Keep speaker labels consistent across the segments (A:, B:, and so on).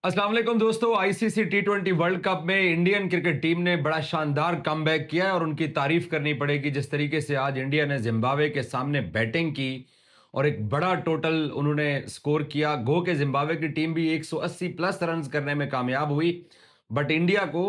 A: अस्सलाम वालेकुम दोस्तों। आईसीसी टी20 वर्ल्ड कप में इंडियन क्रिकेट टीम ने बड़ा शानदार कमबैक किया है और उनकी तारीफ करनी पड़ेगी। जिस तरीके से आज इंडिया ने जिम्बाब्वे के सामने बैटिंग की और एक बड़ा टोटल उन्होंने स्कोर किया। गो के जिम्बाब्वे की टीम भी 180 प्लस रन करने में कामयाब हुई, बट इंडिया को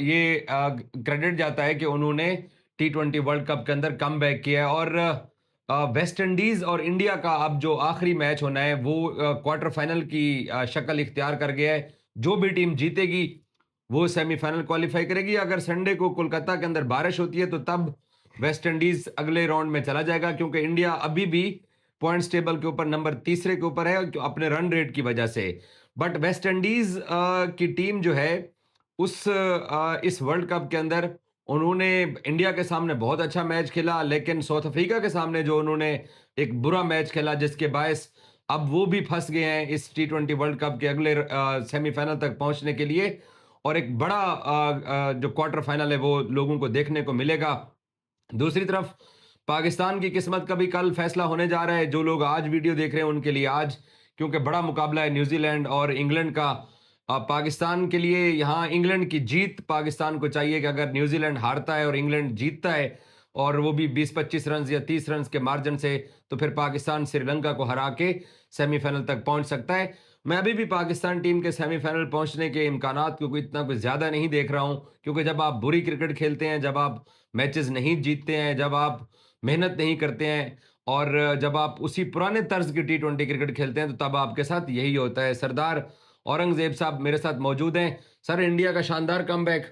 A: ये क्रेडिट जाता है कि उन्होंने टी20 वर्ल्ड कप के अंदर कमबैक किया है। और वेस्ट इंडीज और इंडिया का अब जो आखिरी मैच होना है वो क्वार्टर फाइनल की शक्ल इख्तियार कर गया है। जो भी टीम जीतेगी वो सेमीफाइनल क्वालिफाई करेगी। अगर संडे को कोलकाता के अंदर बारिश होती है तो तब वेस्ट इंडीज अगले राउंड में चला जाएगा, क्योंकि इंडिया अभी भी पॉइंट्स टेबल के ऊपर नंबर तीसरे के ऊपर है अपने रन रेट की वजह से। बट वेस्ट इंडीज की टीम जो है इस वर्ल्ड कप के अंदर उन्होंने इंडिया के सामने बहुत अच्छा मैच खेला, लेकिन साउथ अफ्रीका के सामने जो उन्होंने एक बुरा मैच खेला जिसके बायस अब वो भी फंस गए हैं इस टी20 वर्ल्ड कप के अगले सेमीफाइनल तक पहुंचने के लिए। और एक बड़ा जो क्वार्टर फाइनल है वो लोगों को देखने को मिलेगा। दूसरी तरफ पाकिस्तान की किस्मत का भी कल फैसला होने जा रहा है। जो लोग आज वीडियो देख रहे हैं उनके लिए आज, क्योंकि बड़ा मुकाबला है न्यूजीलैंड और इंग्लैंड का। पाकिस्तान के लिए यहाँ इंग्लैंड की जीत पाकिस्तान को चाहिए कि अगर न्यूजीलैंड हारता है और इंग्लैंड जीतता है और वो भी 20-25 रन या 30 रन के मार्जिन से, तो फिर पाकिस्तान श्रीलंका को हरा के सेमीफाइनल तक पहुंच सकता है। मैं अभी भी पाकिस्तान टीम के सेमीफाइनल पहुंचने के इम्कानात को इतना कुछ ज़्यादा नहीं देख रहा हूं, क्योंकि जब आप बुरी क्रिकेट खेलते हैं, जब आप मैचेस नहीं जीतते हैं, जब आप मेहनत नहीं करते हैं और जब आप उसी पुराने तर्ज की टी20 क्रिकेट खेलते हैं, तो तब आपके साथ यही होता है। सरदार औरंगजेब साहब मेरे साथ मौजूद हैं। सर, इंडिया का शानदार कमबैक।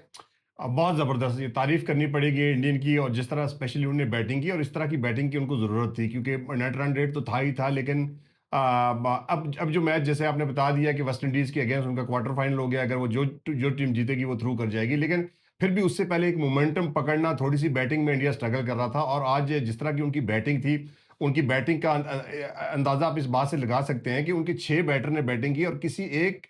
B: बहुत ज़बरदस्त, ये तारीफ़ करनी पड़ेगी इंडियन की। और जिस तरह स्पेशली उन्होंने बैटिंग की और इस तरह की बैटिंग की उनको ज़रूरत थी, क्योंकि नेट रन रेट तो था ही था, लेकिन अब जो मैच जैसे आपने बता दिया कि वेस्ट इंडीज़ के अगेंस्ट उनका क्वार्टर फाइनल हो गया। अगर वो जो टीम जीतेगी वो थ्रू कर जाएगी, लेकिन फिर भी उससे पहले एक मोमेंटम पकड़ना, थोड़ी सी बैटिंग में इंडिया स्ट्रगल कर रहा था। और आज जिस तरह की उनकी बैटिंग थी, उनकी बैटिंग का अंदाज़ा आप इस बात से लगा सकते हैं कि उनके 6 बैटर ने बैटिंग की और किसी एक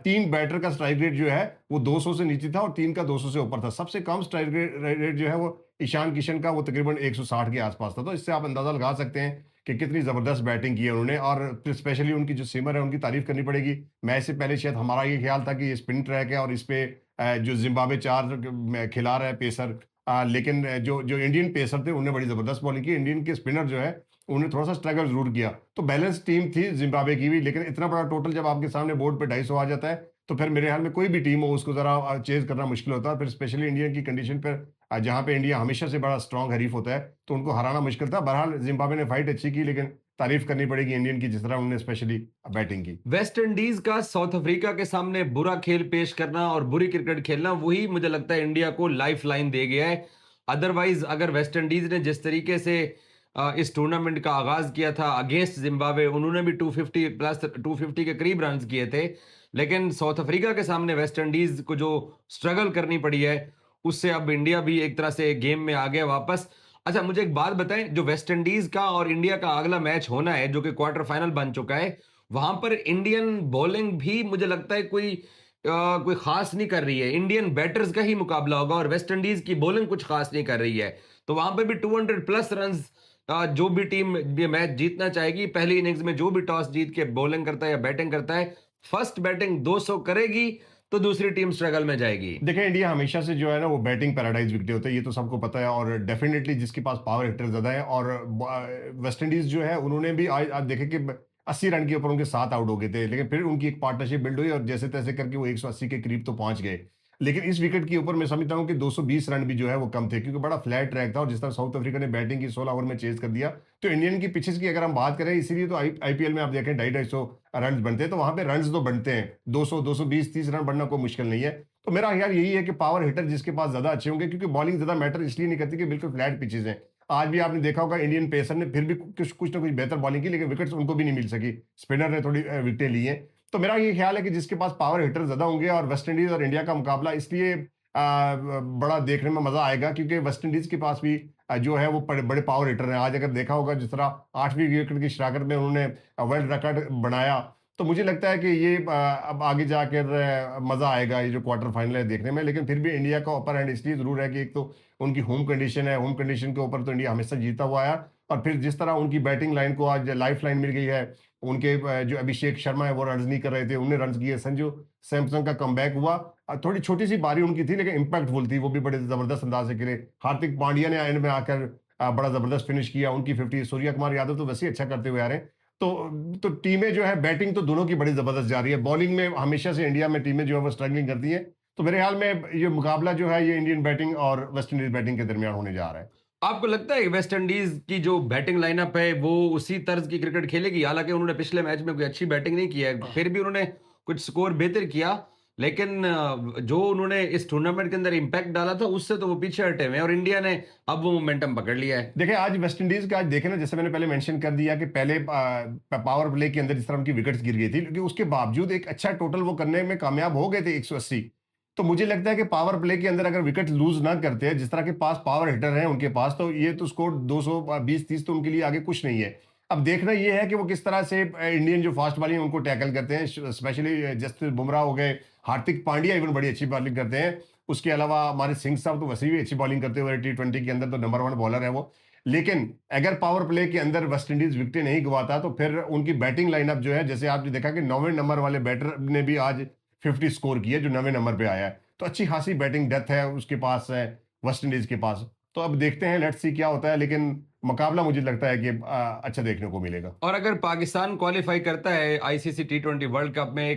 B: 3 बैटर का स्ट्राइक रेट जो है वो 200 से नीचे था और 3 का 200 से ऊपर था। सबसे कम स्ट्राइक रेट जो है वो ईशान किशन का, वो तकरीबन 160 के आसपास था। तो इससे आप अंदाज़ा लगा सकते हैं कि कितनी ज़बरदस्त बैटिंग की है उन्होंने। और फिर स्पेशली उनकी जो सीमर है उनकी तारीफ़ करनी पड़ेगी। मैच से पहले शायद हमारा ये ख्याल था कि ये स्पिन ट्रैक है और इस पे जो ज़िम्बाब्वे 4 खिला रहा है पेसर, लेकिन जो जो इंडियन पेसर थे उन्होंने बड़ी ज़बरदस्त बॉलिंग की। इंडियन के स्पिनर जो है उन्होंने थोड़ा-सा स्ट्रगल ज़रूर किया। तो बैलेंस टीम थी ज़िम्बाब्वे की भी, लेकिन इतना बड़ा टोटल जब आपके सामने बोर्ड पे 250 आ जाता है, तो फिर मेरे ख्याल में कोई भी टीम हो उसको ज़रा चेज़ करना मुश्किल होता है। फिर स्पेशली इंडिया की कंडीशन पर जहाँ पे इंडिया हमेशा से बड़ा स्ट्रॉन्ग हरीफ होता है, तो उनको हराना मुश्किल था। बहरहाल ज़िम्बाब्वे ने फाइट अच्छी की, लेकिन तारीफ़ करनी पड़ेगी इंडियन की, जिस तरह उन्होंने स्पेशली बैटिंग की।
A: वेस्ट इंडीज का साउथ अफ्रीका के सामने बुरा खेल पेश करना और बुरी क्रिकेट खेलना, वही मुझे लगता है इंडिया को लाइफ लाइन दे गया है। अदरवाइज अगर वेस्ट इंडीज ने जिस तरीके से इस टूर्नामेंट का आगाज किया था अगेंस्ट जिम्बाब्वे, उन्होंने भी 250 प्लस 250 के करीब रन किए थे, लेकिन साउथ अफ्रीका के सामने वेस्ट इंडीज को जो स्ट्रगल करनी पड़ी है उससे अब इंडिया भी एक तरह से गेम में आ गया वापस। अच्छा, मुझे एक बात बताएं, जो वेस्ट इंडीज का और इंडिया का अगला मैच होना है जो कि क्वार्टर फाइनल बन चुका है, वहां पर इंडियन बॉलिंग भी मुझे लगता है कोई खास नहीं कर रही है। इंडियन बैटर्स का ही मुकाबला होगा और वेस्ट इंडीज की बॉलिंग कुछ खास नहीं कर रही है। तो वहां पे भी 200 प्लस रन जो भी टीम ये मैच जीतना चाहेगी, पहली इनिंग्स में जो भी टॉस जीत के बॉलिंग करता है या बैटिंग करता है, फर्स्ट बैटिंग 200 करेगी तो दूसरी टीम स्ट्रगल में जाएगी।
B: देखिए, इंडिया हमेशा से जो है ना वो बैटिंग पैराडाइज विकेट होता है, ये तो सबको पता है। और डेफिनेटली जिसके पास पावर हिटर ज़्यादा है। और वेस्ट इंडीज़ जो है उन्होंने भी आज आज देखे कि 80 रन के ऊपर उनके 7 आउट हो गए थे, लेकिन फिर उनकी एक पार्टनरशिप बिल्ड हुई और जैसे तैसे करके वो 180 के करीब तो पहुंच गए। लेकिन इस विकेट के ऊपर मैं समझता हूँ कि 220 रन भी जो है वो कम थे, क्योंकि बड़ा फ्लैट ट्रैक था। और जिस तरह साउथ अफ्रीका ने बैटिंग की 16 ओवर में चेज कर दिया, तो इंडियन की पिचेस की अगर हम बात करें, इसीलिए तो आईपीएल में आप देखें 250-250 रन बनते हैं। तो वहां पे रन तो बनते हैं, 200 220 30 रन बनना कोई मुश्किल नहीं है। तो मेरा ख्याल यही है कि पावर हिटर जिसके पास ज्यादा अच्छे होंगे, क्योंकि बॉलिंग ज्यादा मैटर इसलिए नहीं करती कि बिल्कुल फ्लैट पिचेस हैं। आज भी आपने देखा होगा इंडियन पेसर ने फिर भी कुछ कुछ ना कुछ बेहतर बॉलिंग की, लेकिन विकेट्स उनको भी नहीं मिल सकी। स्पिनर ने थोड़ी विकेटें ली हैं। तो मेरा ये ख्याल है कि जिसके पास पावर हिटर ज्यादा होंगे, और वेस्ट इंडीज और इंडिया का मुकाबला इसलिए बड़ा देखने में मजा आएगा क्योंकि वेस्ट इंडीज के पास भी जो है वो बड़े बड़े पावर हिटर हैं। आज अगर देखा होगा जिस तरह 8वीं विकेट की शराकत में उन्होंने वर्ल्ड रिकॉर्ड बनाया, तो मुझे लगता है कि ये अब आगे जाकर मजा आएगा ये जो क्वार्टर फाइनल है देखने में। लेकिन फिर भी इंडिया का अपर हैंड इसलिए जरूर है कि एक तो उनकी होम कंडीशन है, होम कंडीशन के ऊपर तो इंडिया हमेशा जीता हुआ है। और फिर जिस तरह उनकी बैटिंग लाइन को आज लाइफ लाइन मिल गई है, उनके जो अभिषेक शर्मा है वो रन नहीं कर रहे थे, उन्होंने रन किए। संजू सैमसन का कमबैक हुआ, थोड़ी छोटी सी बारी उनकी थी लेकिन इंपैक्टफुल थी, वो भी बड़े जबरदस्त अंदाज से खेले। हार्दिक पांड्या ने एंड में आकर बड़ा जबरदस्त फिनिश किया, उनकी 50। सूर्य कुमार यादव तो वैसे ही अच्छा करते हुए आ रहे हैं। तो टीमें जो है बैटिंग तो दोनों की बड़ी जबरदस्त जा रही है। बॉलिंग में हमेशा से इंडिया में टीमें जो है वो स्ट्रगलिंग करती हैं। तो मेरे ख्याल में ये मुकाबला जो है ये इंडियन बैटिंग और वेस्ट इंडीज बैटिंग के दरमियान होने जा रहा है।
A: आपको लगता है कि वेस्ट इंडीज की जो बैटिंग लाइनअप है वो उसी तर्ज की क्रिकेट खेलेगी? हालांकि उन्होंने पिछले मैच में कोई अच्छी बैटिंग नहीं की है, फिर भी उन्होंने कुछ स्कोर बेहतर किया, लेकिन जो उन्होंने इस टूर्नामेंट के अंदर इंपैक्ट डाला था उससे तो वो पीछे हटे हुए हैं और इंडिया ने अब वो मोमेंटम पकड़ लिया है।
B: देखिए आज वेस्ट इंडीज का आज देखें ना, जैसे मैंने पहले मेंशन कर दिया कि पहले पावर प्ले के अंदर जिस तरह उनकी विकेट्स गिर गई थी, लेकिन उसके बावजूद एक अच्छा टोटल वो करने में कामयाब हो गए थे 180। तो मुझे लगता है कि पावर प्ले के अंदर अगर विकेट लूज ना करते हैं, जिस तरह के पास पावर हिटर हैं उनके पास, तो ये तो स्कोर 220-30 तो उनके लिए आगे कुछ नहीं है। अब देखना ये है कि वो किस तरह से इंडियन जो फास्ट बॉलिंग उनको टैकल करते हैं, स्पेशली जसप्रीत बुमराह हो गए, हार्दिक पांड्या इवन बड़ी अच्छी बॉलिंग करते हैं। उसके अलावा हमारे सिंह साहब तो वैसे भी अच्छी बॉलिंग करते हुए T20 के अंदर तो नंबर 1 बॉलर है वो। लेकिन अगर पावर प्ले के अंदर वेस्ट इंडीज विकेट नहीं गवाता तो फिर उनकी बैटिंग लाइनअप जो है, जैसे आपने देखा कि 9वें नंबर वाले बैटर ने भी आज 50 स्कोर किया जो 9वें नंबर पे आया है। तो अच्छी खासी बैटिंग डेप्थ है उसके पास है वेस्ट इंडीज के पास। तो अब देखते हैं, लेट्स सी क्या होता है, लेकिन मुकाबला मुझे लगता है कि अच्छा देखने को मिलेगा।
A: और अगर पाकिस्तान क्वालिफाई करता है आईसीसी T20 वर्ल्ड कप में
B: है?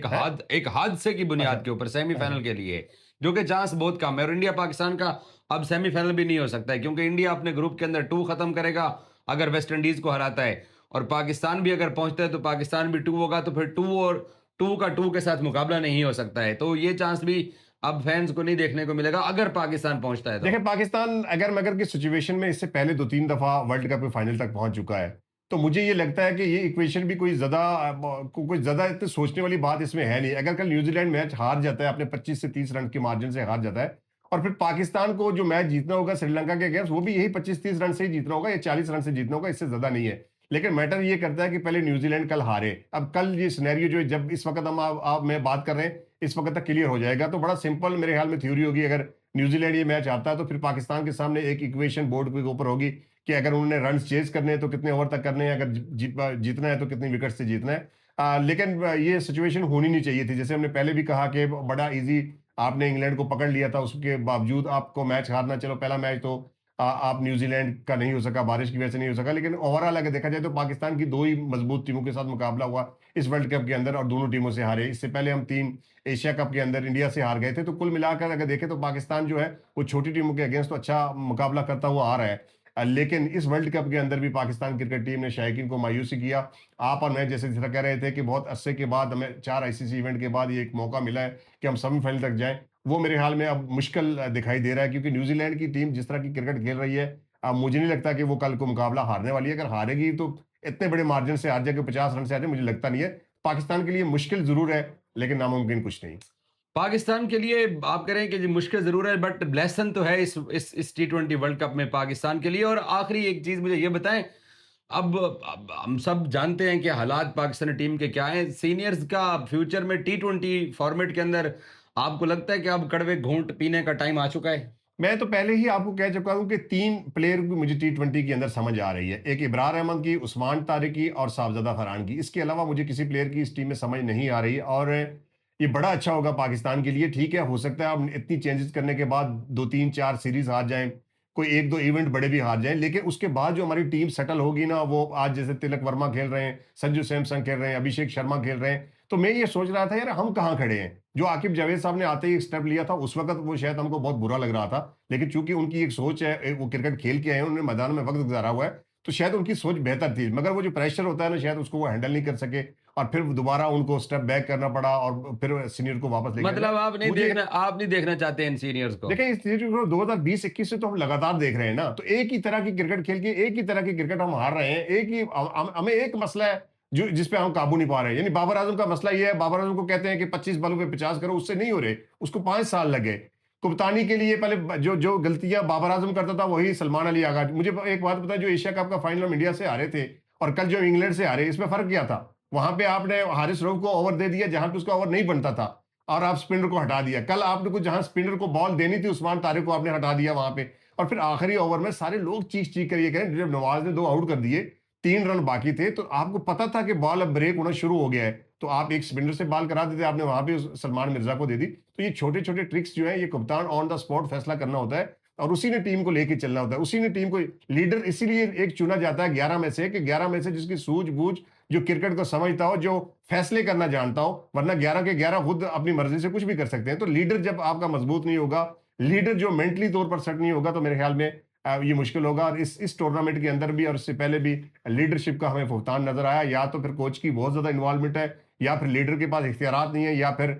A: एक हादसे की बुनियाद
B: अच्छा।
A: के ऊपर
B: अच्छा।
A: सेमीफाइनल के लिए, जो कि चांस बहुत कम है, और इंडिया पाकिस्तान का अब सेमीफाइनल भी नहीं हो सकता है क्योंकि इंडिया अपने ग्रुप के अंदर 2 खत्म करेगा अगर वेस्ट इंडीज को हराता है, और पाकिस्तान भी अगर पहुंचता है तो पाकिस्तान भी 2 होगा, तो फिर 2 और 2 का 2 के साथ मुकाबला नहीं हो सकता है। तो ये चांस भी अब फैंस को नहीं देखने को मिलेगा अगर पाकिस्तान पहुंचता है तो।
B: देखिए पाकिस्तान अगर मगर की सिचुएशन में इससे पहले 2-3 दफा वर्ल्ड कप के फाइनल तक पहुंच चुका है, तो मुझे ये लगता है कि ये इक्वेशन भी कोई ज्यादा इतनी सोचने वाली बात इसमें है नहीं। अगर कल न्यूजीलैंड मैच हार जाता है अपने 25 से 30 रन के मार्जिन से हार जाता है, और फिर पाकिस्तान को जो मैच जीतना होगा श्रीलंका के अगेंस्ट, वो भी यही 25-30 रन से ही जीतना होगा या 40 रन से जीतना होगा, इससे ज्यादा नहीं है। लेकिन मैटर ये करता है कि पहले न्यूजीलैंड कल हारे। अब कल ये सिनेरियो जो है, जब इस वक्त हम आप मैं बात कर रहे हैं, इस वक्त तक क्लियर हो जाएगा। तो बड़ा सिंपल मेरे ख्याल में थ्योरी होगी, अगर न्यूजीलैंड ये मैच आता है तो फिर पाकिस्तान के सामने एक इक्वेशन बोर्ड के ऊपर होगी कि अगर उन्होंने रन चेज करने हैं तो कितने ओवर तक करने हैं, अगर जीतना है तो कितनी विकेट से जीतना है। लेकिन ये सिचुएशन होनी नहीं चाहिए थी। जैसे हमने पहले भी कहा कि बड़ा इजी आपने इंग्लैंड को पकड़ लिया था, उसके बावजूद आपको मैच हारना। चलो पहला मैच तो आप न्यूजीलैंड का नहीं हो सका, बारिश की वजह से नहीं हो सका, लेकिन ओवरऑल अगर देखा जाए तो पाकिस्तान की 2 ही मजबूत टीमों के साथ मुकाबला हुआ इस वर्ल्ड कप के अंदर और दोनों टीमों से हारे। इससे पहले हम 3 एशिया कप के अंदर इंडिया से हार गए थे। तो कुल मिलाकर अगर देखें तो पाकिस्तान जो है वो छोटी टीमों के अगेंस्ट तो अच्छा मुकाबला करता हुआ आ रहा है। लेकिन इस वर्ल्ड कप के अंदर भी पाकिस्तान क्रिकेट टीम ने शायकीन को मायूसी किया। आप और मैं जैसे जिस तरह कह रहे थे कि बहुत अरसे के बाद हमें 4 आईसीसी इवेंट के बाद ये एक मौका मिला है कि हम सेमीफाइनल तक जाएं, वो मेरे ख्याल में अब मुश्किल दिखाई दे रहा है, क्योंकि न्यूजीलैंड की टीम जिस तरह की क्रिकेट खेल रही है, अब मुझे नहीं लगता कि वो कल को मुकाबला हारने वाली है। अगर हारेगी तो इतने बड़े मार्जिन से हार जाए कि 50 रन से हार जाए, मुझे लगता नहीं है। पाकिस्तान के लिए मुश्किल जरूर है लेकिन नामुमकिन कुछ नहीं।
A: पाकिस्तान के लिए आप कह रहे हैं कि जी मुश्किल जरूर है, बट लेसन तो है इस T20 वर्ल्ड कप में पाकिस्तान के लिए। और आखिरी एक चीज मुझे ये बताएं, अब हम सब जानते हैं कि हालात पाकिस्तानी टीम के क्या हैं, सीनियर्स का फ्यूचर में T20 फॉर्मेट के अंदर आपको लगता है कि अब कड़वे घूंट पीने का टाइम आ चुका है?
B: मैं तो पहले ही आपको कह चुका हूं कि 3 प्लेयर की मुझे T20 के अंदर समझ आ रही है। एक इब्रार अहमद की, उस्मान तारिकी और साहबजादा फरहान की। इसके अलावा मुझे किसी प्लेयर की इस टीम में समझ नहीं आ रही, और ये बड़ा अच्छा होगा पाकिस्तान के लिए। ठीक है, हो सकता है अब इतनी चेंजेस करने के बाद 2-3-4 सीरीज हार जाएं, कोई 1-2 इवेंट बड़े भी हार जाएं, लेकिन उसके बाद जो हमारी टीम सेटल होगी ना, वो आज जैसे तिलक वर्मा खेल रहे हैं, संजू सैमसन खेल रहे हैं, अभिषेक शर्मा खेल रहे हैं, तो मैं ये सोच रहा था यार हम कहाँ खड़े हैं। जो आकिब जावेद साहब ने आते ही स्टेप लिया था उस वक्त वो शायद हमको बहुत बुरा लग रहा था, लेकिन चूंकि उनकी एक सोच है, वो क्रिकेट खेल के आए हैं, उन्होंने मैदान में वक्त गुजारा हुआ है, तो शायद उनकी सोच बेहतर थी। मगर वो जो प्रेशर होता है ना, शायद उसको वो हैंडल नहीं कर सके और फिर दोबारा उनको स्टेप बैक करना पड़ा और फिर सीनियर को वापस लेके
A: मतलब
B: मुझे
A: आप नहीं देखना चाहते इन सीनियर्स को?
B: देखिए इस सीरीज को 2020-21 से तो हम लगातार देख रहे हैं ना, तो एक ही तरह की क्रिकेट खेल के एक ही तरह की क्रिकेट हम हार रहे हैं। एक ही हमें एक मसला है जो जिस पे हम काबू नहीं पा रहे हैं, यानी बाबर आजम का मसला ये है। बाबर आजम को कहते हैं कि 25 बॉलों पे 50 करो, उससे नहीं हो रहे, उसको 5 साल लगे। कप्तानी के लिए पहले जो जो गलतियां बाबर आजम करता था वही सलमान अली आगा। मुझे एक बात बताएं, जो एशिया कप का फाइनल इंडिया से हारे थे और कल जो इंग्लैंड से हारे, इसमें फर्क क्या था? वहां पे आपने हारिस रऊफ को ओवर दे दिया जहां पे उसका ओवर नहीं बनता था, और आप स्पिनर को हटा दिया। कल आपने को जहां स्पिनर को बॉल देनी थी उस्मान तारिक को आपने हटा दिया वहां पे, और फिर आखिरी ओवर में सारे लोग चीख चीख कर ये करें, जब नवाज ने 2 आउट कर दिए 3 रन बाकी थे, तो आपको पता था कि बॉल अब ब्रेक होना शुरू हो गया है, तो आप एक स्पिनर से बॉल करा देते, आपने वहां पे सलमान मिर्जा को दे दी। तो ये छोटे-छोटे ट्रिक्स जो हैं, ये कप्तान ऑन द स्पॉट फैसला करना होता है और उसी ने टीम को लेके चलना होता है। उसी ने टीम को लीडर इसीलिए एक चुना जाता है 11 में से, कि 11 में से जिसकी सूझबूझ, जो क्रिकेट को समझता हो, जो फैसले करना जानता हो, वरना 11 के 11 खुद अपनी मर्जी से कुछ भी कर सकते हैं। तो लीडर जब आपका मजबूत नहीं होगा, लीडर जो मेंटली तौर पर सेट नहीं होगा, तो मेरे ख्याल में ये मुश्किल होगा। और इस टूर्नामेंट के अंदर भी और इससे पहले भी लीडरशिप का हमें फुकतान नजर आया। या तो फिर कोच की बहुत ज्यादा इन्वॉल्वमेंट है, या फिर लीडर के पास इख्तियारात नहीं है, या फिर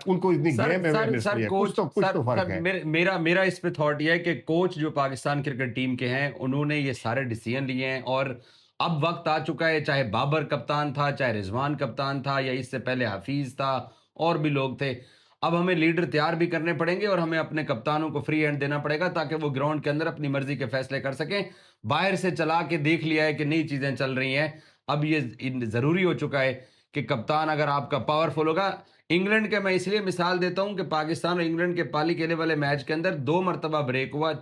B: उनको इतनी
A: sir
B: game
A: sir
B: awareness
A: sir
B: नहीं है।
A: कोच
B: कुछ
A: सर
B: तो फर्क
A: सर
B: है।
A: मेरा मेरा इस पे थॉट ये है कि कोच जो पाकिस्तान क्रिकेट टीम के हैं, उन्होंने ये सारे डिसीजन लिए हैं और अब वक्त आ चुका है। चाहे बाबर कप्तान था, चाहे रिजवान कप्तान था, या इससे पहले हफीज था, और भी लोग थे। अब हमें लीडर तैयार भी करने पड़ेंगे और हमें अपने कप्तानों को फ्री हैंड देना पड़ेगा, ताकि वो ग्राउंड के अंदर अपनी मर्जी के फैसले कर सकें। बाहर से चला के देख लिया है कि नई चीजें चल रही हैं। अब ये जरूरी हो चुका है कि कप्तान अगर आपका पावरफुल होगा। इंग्लैंड के मैं इसलिए मिसाल देता हूं कि पाकिस्तान और इंग्लैंड के पाली खेले वाले मैच के अंदर 2 मरतबा ब्रेक हुआ,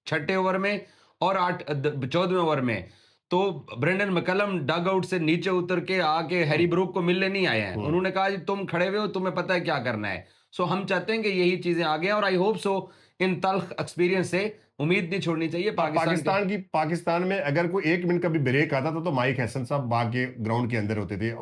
A: छठे ओवर में और 14वें ओवर में। तो ब्रेंडन मैकलम डग आउट से नीचे उतर के आके हैरी ब्रूक को मिलने नहीं आए हैं। उन्होंने कहा जी तुम खड़े हुए हो, तुम्हें पता है क्या करना है। सो हम चाहते हैं कि यही चीजें आगे आएं और I hope so in तल्ख experience से उम्मीद नहीं छोड़नी चाहिए
B: पाकिस्तान में अगर कोई 1 मिनट का भी ब्रेक आता था, तो माइक हैसन साहब बाग के ग्राउंड के अंदर होते थे।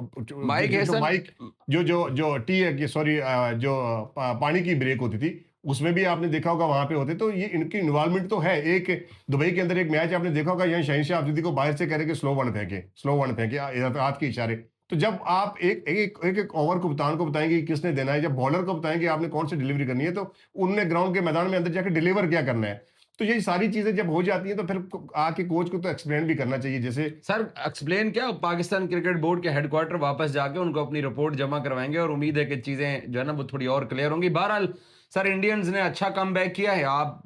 A: माइक
B: जो
A: हैसन
B: माइक जो टी है कि सॉरी, जो पानी की ब्रेक होती थी, उसमें भी आपने देखा होगा वहां पे होते। तो ये इनकी इन्वॉल्वमेंट तो है। एक दुबई के अंदर एक मैच आपने देखा होगा, यहाँ शहनशाह अफरीदी को बाहर से कह रहे कि स्लो वन फेंके हाथ के इशारे। तो जब आप एक एक एक, एक ओवर कप्तान को बताएंगे कि किसने देना है, जब बॉलर को बताएंगे आपने कौन सी डिलीवरी करनी है, तो उनने ग्राउंड के मैदान में अंदर जाकर डिलीवर क्या करना है। तो ये सारी चीजें जब हो जाती हैं, तो फिर आके कोच को तो एक्सप्लेन भी करना चाहिए। जैसे
A: सर एक्सप्लेन क्या, पाकिस्तान क्रिकेट बोर्ड के हेडक्वार्टर वापस जाके उनको अपनी रिपोर्ट जमा करवाएंगे और उम्मीद है कि चीजें जो है ना वो थोड़ी और क्लियर होंगी। बहरहाल सर इंडियंस ने अच्छा कमबैक किया है। आप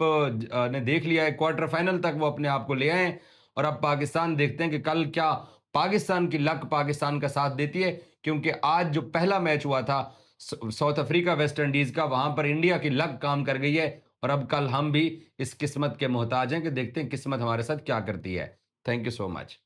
A: ने देख लिया है, क्वार्टर फाइनल तक वो अपने आप को ले आए। और अब पाकिस्तान देखते हैं कि कल क्या पाकिस्तान की लक पाकिस्तान का साथ देती है, क्योंकि आज जो पहला मैच हुआ था साउथ अफ्रीका वेस्ट इंडीज का, वहां पर इंडिया की लक काम कर गई है। और अब कल हम भी इस किस्मत के मोहताज हैं कि देखते हैं किस्मत हमारे साथ क्या करती है। Thank you so much.